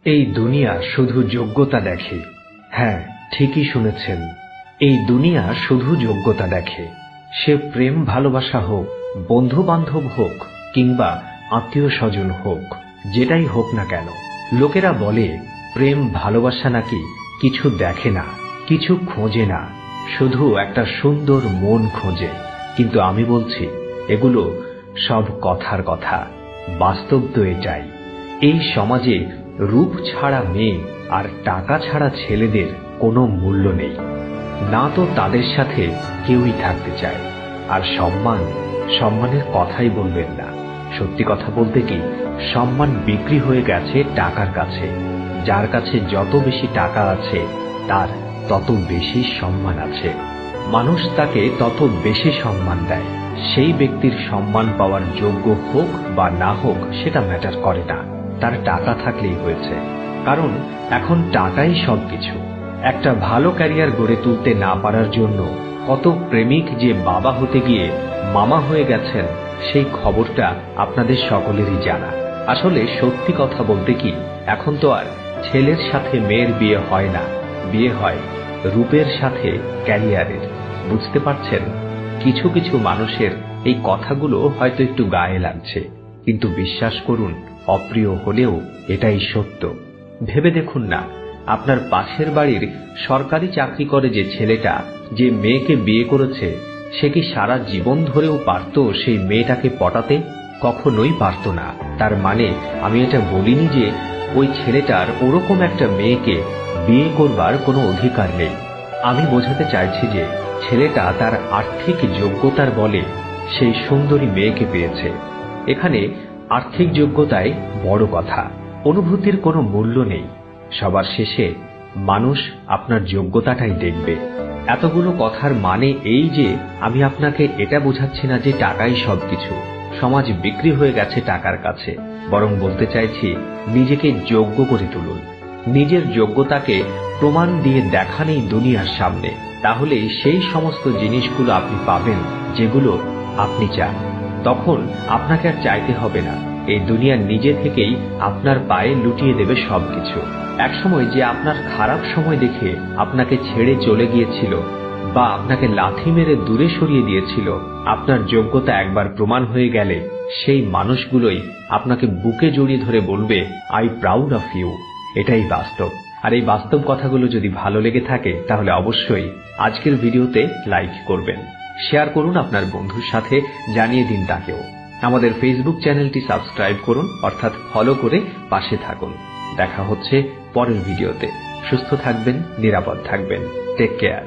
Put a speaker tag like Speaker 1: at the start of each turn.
Speaker 1: এই দুনিয়া শুধু যোগ্যতা দেখে। হ্যাঁ, ঠিকই শুনেছেন, এই দুনিয়া শুধু যোগ্যতা দেখে। সে প্রেম ভালোবাসা হোক, বন্ধু বান্ধব হোক, কিংবা আত্মীয় স্বজন হোক, যেটাই হোক না কেন। লোকেরা বলে প্রেম ভালোবাসা নাকি কিছু দেখে না, কিছু খোঁজে না, শুধু একটা সুন্দর মন খোঁজে। কিন্তু আমি বলছি এগুলো সব কথার কথা, বাস্তব তো এটাই। এই সমাজে রূপ ছাড়া মেয়ে আর টাকা ছাড়া ছেলেদের কোনো মূল্য নেই। না তো তাদের সাথে কেউই থাকতে চায়। আর সম্মানের কথাই বলবেন না। সত্যি কথা বলতে কি, সম্মান বিক্রি হয়ে গেছে টাকার কাছে। যার কাছে যত বেশি টাকা আছে তার তত বেশি সম্মান আছে। মানুষ তাকে তত বেশি সম্মান দেয়। সেই ব্যক্তির সম্মান পাওয়ার যোগ্য হোক বা না হোক সেটা ম্যাটার করে না, তার টাকা থাকলেই হয়েছে। কারণ এখন টাকাই সবকিছু। একটা ভালো ক্যারিয়ার গড়ে তুলতে না পারার জন্য কত প্রেমিক যে বাবা হতে গিয়ে মামা হয়ে গেছেন, সেই খবরটা আপনাদের সকলেরই জানা। আসলে সত্যি কথা বলতে কি, এখন তো আর ছেলের সাথে মেয়ের বিয়ে হয় না, বিয়ে হয় রূপের সাথে ক্যারিয়ারের। বুঝতে পারছেন? কিছু কিছু মানুষের এই কথাগুলো হয়তো একটু গায়ে লাগছে, কিন্তু বিশ্বাস করুন, অপ্রিয় হলেও এটাই সত্য। ভেবে দেখুন না, আপনার পাশের বাড়ির সরকারি চাকরি করে যে ছেলেটা যে মেয়েকে বিয়ে করেছে, সে কি সারা জীবন ধরেও পারত সেই মেয়েটাকে পটাতে? কখনোই পারত না। তার মানে আমি এটা বলিনি যে ওই ছেলেটার ওরকম একটা মেয়েকে বিয়ে করবার কোনো অধিকার নেই। আমি বোঝাতে চাইছি যে ছেলেটা তার আর্থিক যোগ্যতার বলে সেই সুন্দরী মেয়েকে পেয়েছে। এখানে আর্থিক যোগ্যতাই বড় কথা, অনুভূতির কোনো মূল্য নেই। সবার শেষে মানুষ আপনার যোগ্যতাটাই দেখবে। এতগুলো কথার মানে এই যে আমি আপনাকে এটা বোঝাচ্ছি না যে টাকাই সবকিছু, সমাজ বিক্রি হয়ে গেছে টাকার কাছে। বরং বলতে চাইছি, নিজেকে যোগ্য করে তুলুন, নিজের যোগ্যতাকে প্রমাণ দিয়ে দেখান এই দুনিয়ার সামনে। তাহলেই সেই সমস্ত জিনিসগুলো আপনি পাবেন যেগুলো আপনি চান। তখন আপনাকে আর চাইতে হবে না, এই দুনিয়া নিজে থেকেই আপনার পায়ে লুটিয়ে দেবে সবকিছু। একসময় যে আপনার খারাপ সময় দেখে আপনাকে ছেড়ে চলে গিয়েছিল বা আপনাকে লাথি মেরে দূরে সরিয়ে দিয়েছিল, আপনার যোগ্যতা একবার প্রমাণ হয়ে গেলে সেই মানুষগুলোই আপনাকে বুকে জড়িয়ে ধরে বলবে, আই প্রাউড অফ ইউ। এটাই বাস্তব। আর এই বাস্তব কথাগুলো যদি ভালো লেগে থাকে তাহলে অবশ্যই আজকের ভিডিওতে লাইক করবেন, শেয়ার করুন আপনার বন্ধুর সাথে, জানিয়ে দিন তাকেও। আমাদের ফেসবুক চ্যানেলটি সাবস্ক্রাইব করুন, অর্থাৎ ফলো করে পাশে থাকুন। দেখা হচ্ছে পরের ভিডিওতে। সুস্থ থাকবেন, নিরাপদ থাকবেন। Take care.